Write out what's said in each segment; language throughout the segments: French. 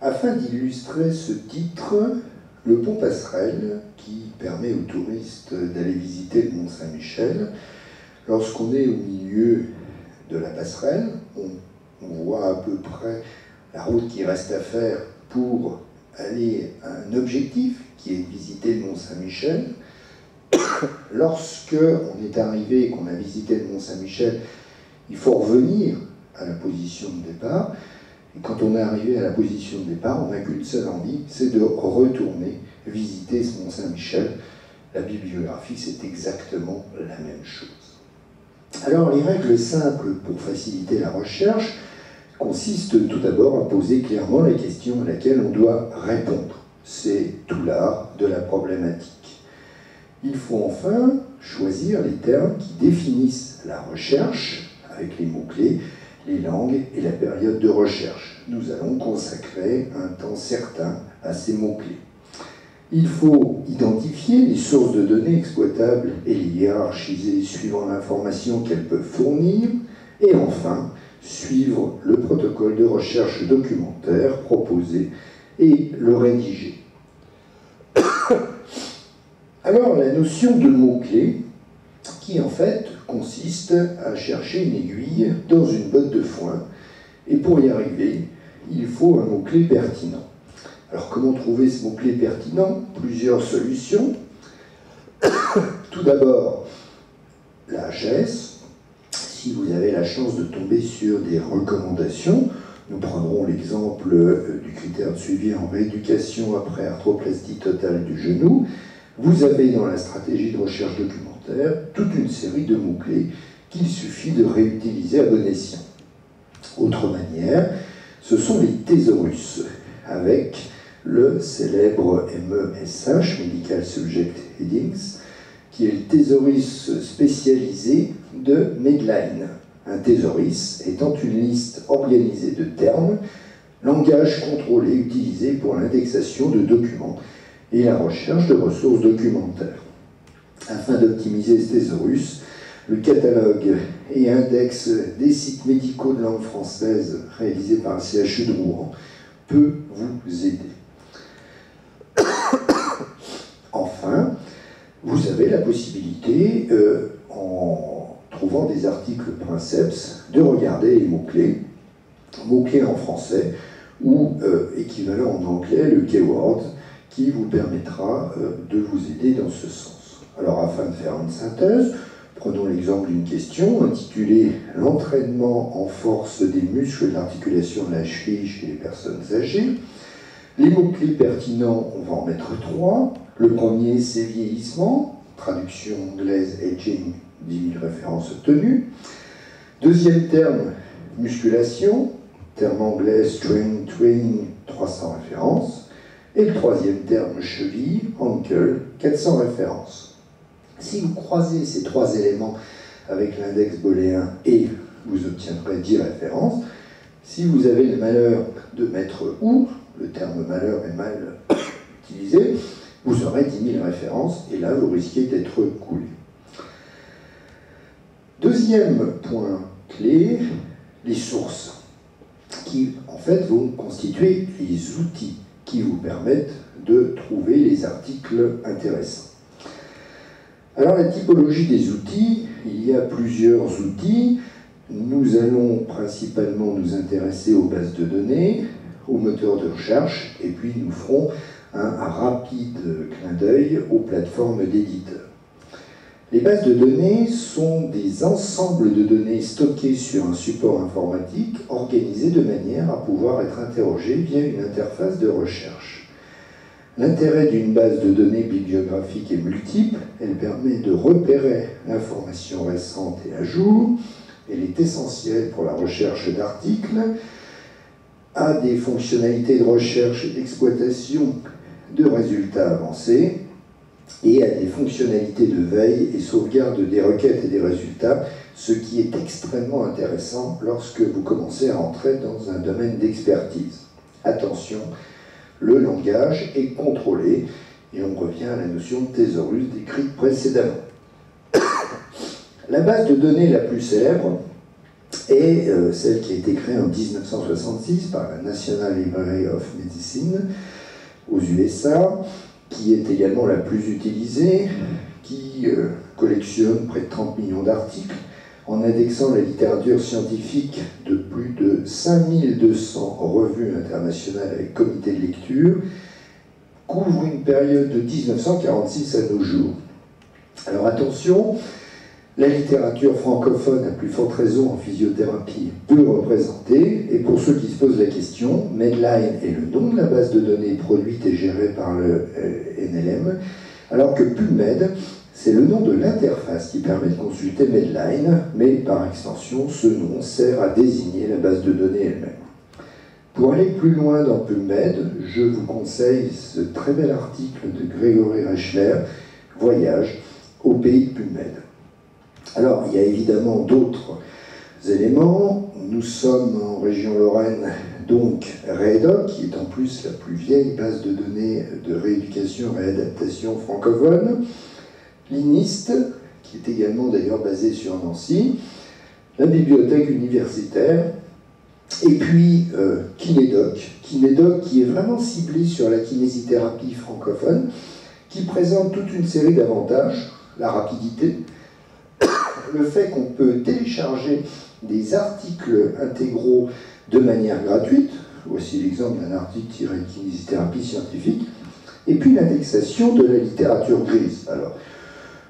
Afin d'illustrer ce titre, le pont passerelle, qui permet aux touristes d'aller visiter le Mont Saint-Michel, lorsqu'on est au milieu de la passerelle, on voit à peu près la route qui reste à faire pour aller à un objectif, qui est de visiter le Mont Saint-Michel. Lorsque on est arrivé et qu'on a visité le Mont Saint-Michel, il faut revenir à la position de départ. Et quand on est arrivé à la position de départ, on n'a qu'une seule envie, c'est de retourner visiter ce Mont Saint-Michel. La bibliographie, c'est exactement la même chose. Alors, les règles simples pour faciliter la recherche consistent tout d'abord à poser clairement la question à laquelle on doit répondre. C'est tout l'art de la problématique. Il faut enfin choisir les termes qui définissent la recherche, avec les mots-clés, les langues et la période de recherche. Nous allons consacrer un temps certain à ces mots-clés. Il faut identifier les sources de données exploitables et les hiérarchiser suivant l'information qu'elles peuvent fournir. Et enfin, suivre le protocole de recherche documentaire proposé et le rédiger. Alors, la notion de mots-clés, qui en fait consiste à chercher une aiguille dans une botte de foin, et pour y arriver, il faut un mot-clé pertinent. Alors comment trouver ce mot-clé pertinent? Plusieurs solutions. Tout d'abord, la HAS. Si vous avez la chance de tomber sur des recommandations, nous prendrons l'exemple du critère de suivi en rééducation après arthroplastie totale du genou. Vous avez dans la stratégie de recherche documentaire toute une série de mots-clés qu'il suffit de réutiliser à bon escient. Autre manière, ce sont les thésaurus, avec le célèbre MESH, Medical Subject Headings, qui est le thésaurus spécialisé de Medline. Un thésaurus étant une liste organisée de termes, langage contrôlé utilisé pour l'indexation de documents et la recherche de ressources documentaires. Afin d'optimiser ce thésaurus, le catalogue et index des sites médicaux de langue française réalisé par le CHU de Rouen peut vous aider. Enfin, vous avez la possibilité, en trouvant des articles princeps, de regarder les mots-clés en français ou équivalent en anglais, le keyword, qui vous permettra de vous aider dans ce sens. Alors, afin de faire une synthèse, prenons l'exemple d'une question intitulée « L'entraînement en force des muscles de l'articulation de la cheville chez les personnes âgées ». Les mots-clés pertinents, on va en mettre 3. Le premier, c'est vieillissement, traduction anglaise aging, 10 000 références obtenues. Deuxième terme, musculation, terme anglais strength training, 300 références. Et le troisième terme, cheville, ankle, 400 références. Si vous croisez ces 3 éléments avec l'index booléen et vous obtiendrez 10 références. Si vous avez le malheur de mettre ou, le terme malheur est mal utilisé, vous aurez 10 000 références et là vous risquez d'être coulé. Deuxième point clé, les sources, qui en fait vont constituer les outils qui vous permettent de trouver les articles intéressants. Alors la typologie des outils, il y a plusieurs outils. Nous allons principalement nous intéresser aux bases de données, aux moteurs de recherche, et puis nous ferons un rapide clin d'œil aux plateformes d'éditeurs. Les bases de données sont des ensembles de données stockées sur un support informatique organisés de manière à pouvoir être interrogées via une interface de recherche. L'intérêt d'une base de données bibliographique est multiple. Elle permet de repérer l'information récente et à jour. Elle est essentielle pour la recherche d'articles, a des fonctionnalités de recherche et d'exploitation de résultats avancés, et à des fonctionnalités de veille et sauvegarde des requêtes et des résultats, ce qui est extrêmement intéressant lorsque vous commencez à entrer dans un domaine d'expertise. Attention, le langage est contrôlé, et on revient à la notion de thésaurus décrite précédemment. La base de données la plus célèbre et celle qui a été créée en 1966 par la National Library of Medicine aux USA, qui est également la plus utilisée, qui collectionne près de 30 millions d'articles, en indexant la littérature scientifique de plus de 5200 revues internationales avec comité de lecture, couvre une période de 1946 à nos jours. Alors attention, la littérature francophone, à plus forte raison en physiothérapie, peu représentée, et pour ceux qui se posent la question, Medline est le nom de la base de données produite et gérée par le NLM, alors que PubMed, c'est le nom de l'interface qui permet de consulter Medline, mais par extension, ce nom sert à désigner la base de données elle-même. Pour aller plus loin dans PubMed, je vous conseille ce très bel article de Grégory Rechler, Voyage au pays de PubMed. Alors, il y a évidemment d'autres éléments. Nous sommes en région Lorraine, donc REDOC, qui est en plus la plus vieille base de données de rééducation et réadaptation francophone. L'INIST, qui est également d'ailleurs basée sur Nancy. La bibliothèque universitaire. Et puis Kinédoc, qui est vraiment ciblé sur la kinésithérapie francophone, qui présente toute une série d'avantages, la rapidité, le fait qu'on peut télécharger des articles intégraux de manière gratuite, voici l'exemple d'un article tiré de kinésithérapie scientifique, et puis l'indexation de la littérature grise. Alors,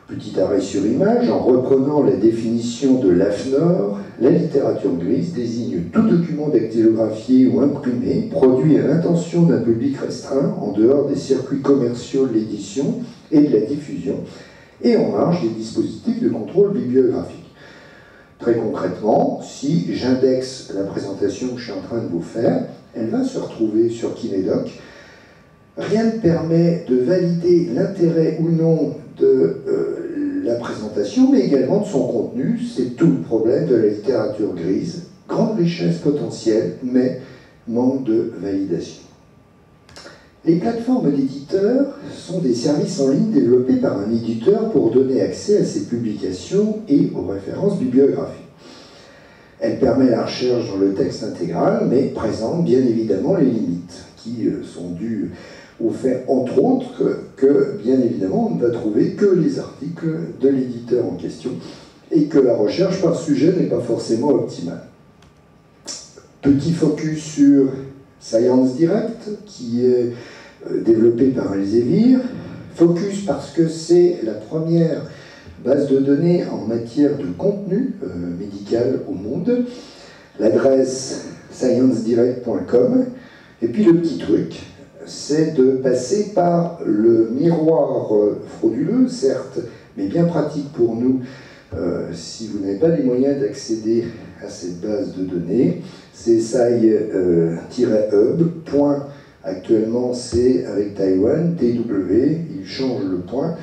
petit arrêt sur image, en reprenant la définition de l'AFNOR, la littérature grise désigne tout document dactylographié ou imprimé produit à l'intention d'un public restreint en dehors des circuits commerciaux de l'édition et de la diffusion et en marge des dispositifs de contrôle bibliographique. Très concrètement, si j'indexe la présentation que je suis en train de vous faire, elle va se retrouver sur Kinédoc. Rien ne permet de valider l'intérêt ou non de la présentation, mais également de son contenu. C'est tout le problème de la littérature grise. Grande richesse potentielle, mais manque de validation. Les plateformes d'éditeurs sont des services en ligne développés par un éditeur pour donner accès à ses publications et aux références bibliographiques. Elle permet la recherche dans le texte intégral, mais présente bien évidemment les limites, qui sont dues au fait, entre autres, que bien évidemment, on ne va trouver que les articles de l'éditeur en question et que la recherche par sujet n'est pas forcément optimale. Petit focus sur Science Direct, qui est développé par Elsevier. Focus parce que c'est la première base de données en matière de contenu médical au monde. L'adresse sciencedirect.com. Et puis le petit truc, c'est de passer par le miroir frauduleux, certes, mais bien pratique pour nous si vous n'avez pas les moyens d'accéder à cette base de données. C'est sai-hub. Actuellement, c'est avec Taïwan, TW, il change le point.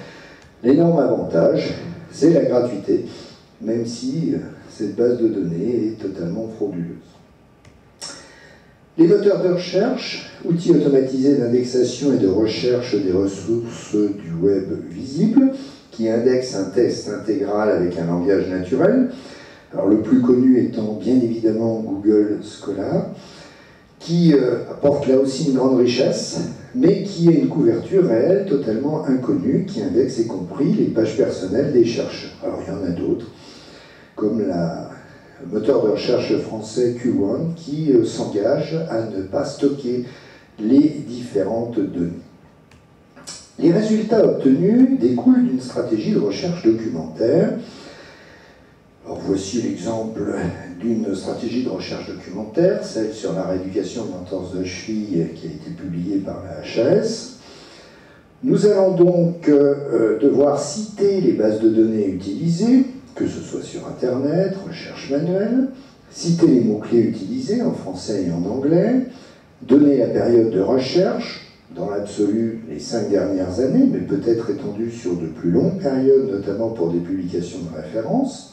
L'énorme avantage, c'est la gratuité, même si cette base de données est totalement frauduleuse. Les moteurs de recherche, outils automatisés d'indexation et de recherche des ressources du web visibles, qui indexent un texte intégral avec un langage naturel. Alors, le plus connu étant bien évidemment Google Scholar, qui apporte là aussi une grande richesse, mais qui a une couverture réelle totalement inconnue, qui indexe y compris les pages personnelles des chercheurs. Alors il y en a d'autres, comme le moteur de recherche français Q1, qui s'engage à ne pas stocker les différentes données. Les résultats obtenus découlent d'une stratégie de recherche documentaire. Alors voici l'exemple d'une stratégie de recherche documentaire, celle sur la rééducation de l'entorse de cheville qui a été publiée par la HAS. Nous allons donc devoir citer les bases de données utilisées, que ce soit sur Internet, recherche manuelle, citer les mots-clés utilisés en français et en anglais, donner la période de recherche, dans l'absolu les 5 dernières années, mais peut-être étendue sur de plus longues périodes, notamment pour des publications de référence,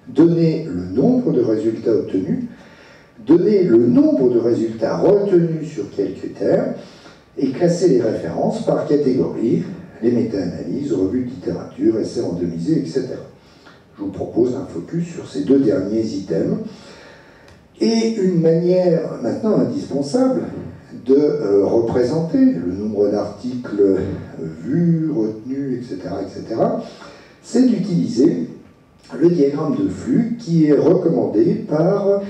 donner le nombre de résultats obtenus, donner le nombre de résultats retenus sur quels critères, et classer les références par catégorie, les méta-analyses, revues de littérature, essais randomisés, etc. Je vous propose un focus sur ces deux derniers items. Et une manière maintenant indispensable de représenter le nombre d'articles vus, retenus, etc., c'est d'utiliser le diagramme de flux qui est recommandé par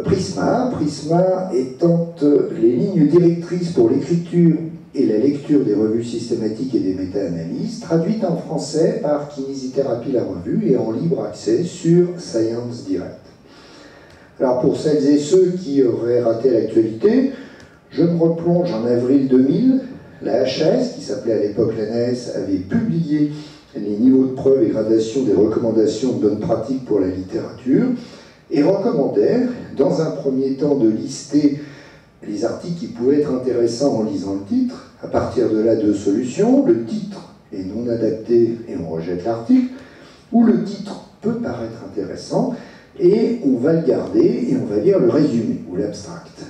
Prisma. Prisma étant les lignes directrices pour l'écriture et la lecture des revues systématiques et des méta-analyses, traduites en français par Kinésithérapie la revue et en libre accès sur Science Direct. Alors pour celles et ceux qui auraient raté l'actualité, je me replonge en avril 2000. La HAS, qui s'appelait à l'époque l'ANAS, avait publié les niveaux de preuve et gradation des recommandations de bonnes pratiques pour la littérature et recommandait, dans un premier temps, de lister les articles qui pouvaient être intéressants en lisant le titre. À partir de là, deux solutions. Le titre est non adapté et on rejette l'article, ou le titre peut paraître intéressant et on va le garder et on va lire le résumé ou l'abstract.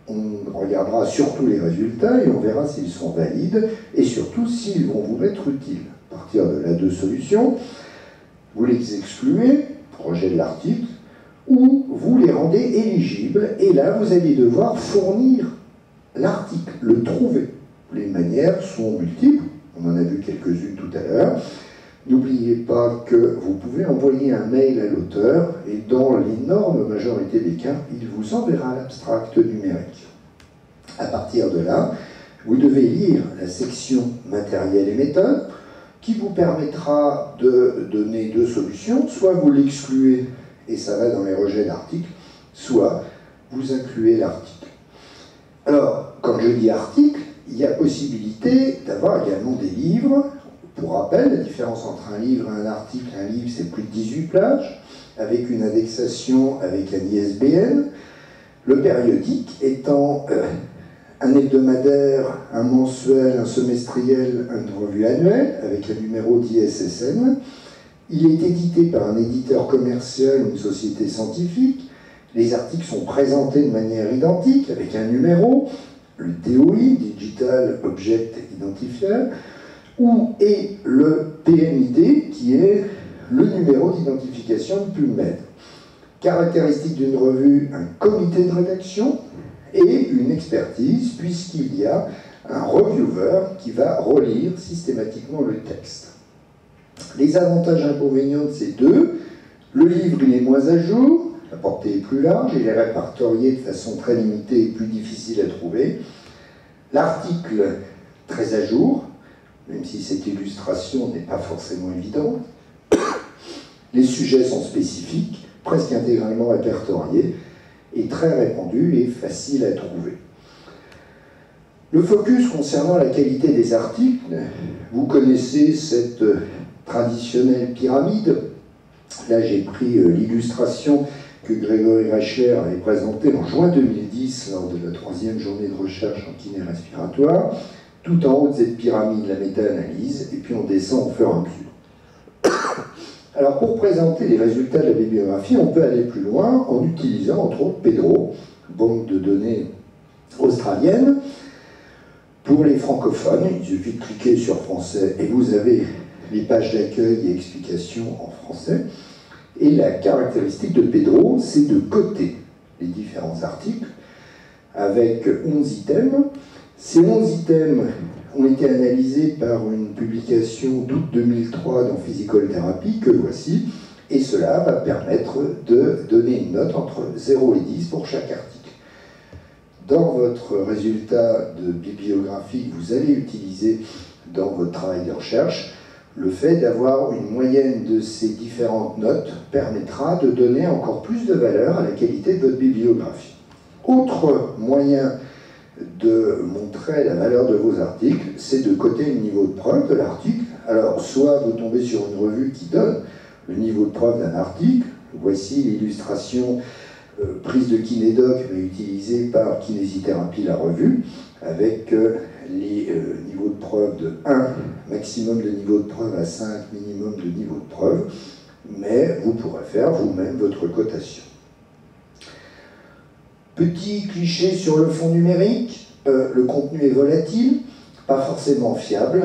On regardera surtout les résultats et on verra s'ils sont valides et surtout s'ils vont vous être utiles. À partir de là, deux solutions. Vous les excluez, rejet de l'article, ou vous les rendez éligibles et là, vous allez devoir fournir l'article, le trouver. Les manières sont multiples, on en a vu quelques-unes tout à l'heure. N'oubliez pas que vous pouvez envoyer un mail à l'auteur et dans l'énorme majorité des cas, il vous enverra l'abstract numérique. À partir de là, vous devez lire la section matériel et méthode qui vous permettra de donner deux solutions. Soit vous l'excluez et ça va dans les rejets d'articles, soit vous incluez l'article. Alors, quand je dis article, il y a possibilité d'avoir également des livres. Pour rappel, la différence entre un livre et un article, un livre c'est plus de 18 pages, avec une indexation avec un ISBN. Le périodique étant un hebdomadaire, un mensuel, un semestriel, une revue annuelle, avec un numéro d'ISSN. Il est édité par un éditeur commercial ou une société scientifique. Les articles sont présentés de manière identique, avec un numéro, le DOI, Digital Object Identifier, et le PMID, qui est le numéro d'identification de PubMed. Caractéristique d'une revue, un comité de rédaction et une expertise, puisqu'il y a un reviewer qui va relire systématiquement le texte. Les avantages et inconvénients de ces deux: le livre il est moins à jour, la portée est plus large, il est répertorié de façon très limitée et plus difficile à trouver. L'article très à jour, même si cette illustration n'est pas forcément évidente. Les sujets sont spécifiques, presque intégralement répertoriés, et très répandus et faciles à trouver. Le focus concernant la qualité des articles, vous connaissez cette traditionnelle pyramide. Là, j'ai pris l'illustration que Grégory Reichler avait présentée en juin 2010 lors de la 3e journée de recherche en kiné respiratoire. Tout en haut de cette pyramide, la méta-analyse, et puis on descend au fur et à mesure. Alors, pour présenter les résultats de la bibliographie, on peut aller plus loin en utilisant, entre autres, PEDRO, banque de données australienne. Pour les francophones, il suffit de cliquer sur français et vous avez les pages d'accueil et explications en français. Et la caractéristique de PEDRO, c'est de coter les différents articles avec 11 items. Ces 11 items ont été analysés par une publication d'août 2003 dans Physical Therapy, que voici, et cela va permettre de donner une note entre 0 et 10 pour chaque article. Dans votre résultat de bibliographie que vous allez utiliser dans votre travail de recherche, le fait d'avoir une moyenne de ces différentes notes permettra de donner encore plus de valeur à la qualité de votre bibliographie. Autre moyen de montrer la valeur de vos articles, c'est de coter le niveau de preuve de l'article. Alors, soit vous tombez sur une revue qui donne le niveau de preuve d'un article. Voici l'illustration prise de Kinédoc, mais utilisée par Kinésithérapie la revue, avec les niveaux de preuve de 1, maximum de niveau de preuve à 5, minimum de niveau de preuve, mais vous pourrez faire vous-même votre cotation. Petit cliché sur le fond numérique, le contenu est volatile, pas forcément fiable,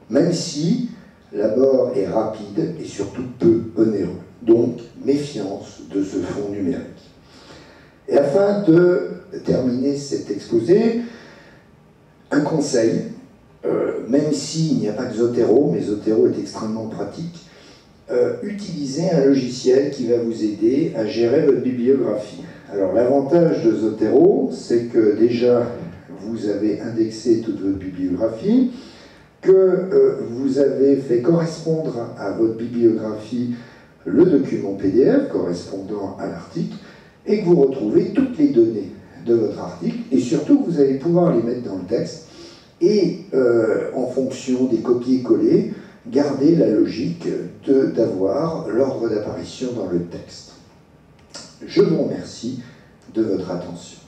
même si l'abord est rapide et surtout peu onéreux. Donc, méfiance de ce fonds numérique. Et afin de terminer cet exposé, un conseil, même s'il n'y a pas que Zotero, mais Zotero est extrêmement pratique, utilisez un logiciel qui va vous aider à gérer votre bibliographie. Alors l'avantage de Zotero, c'est que déjà vous avez indexé toute votre bibliographie, que vous avez fait correspondre à votre bibliographie le document PDF correspondant à l'article, et que vous retrouvez toutes les données de votre article, et surtout que vous allez pouvoir les mettre dans le texte, et en fonction des copier-coller, garder la logique d'avoir l'ordre d'apparition dans le texte. Je vous remercie de votre attention.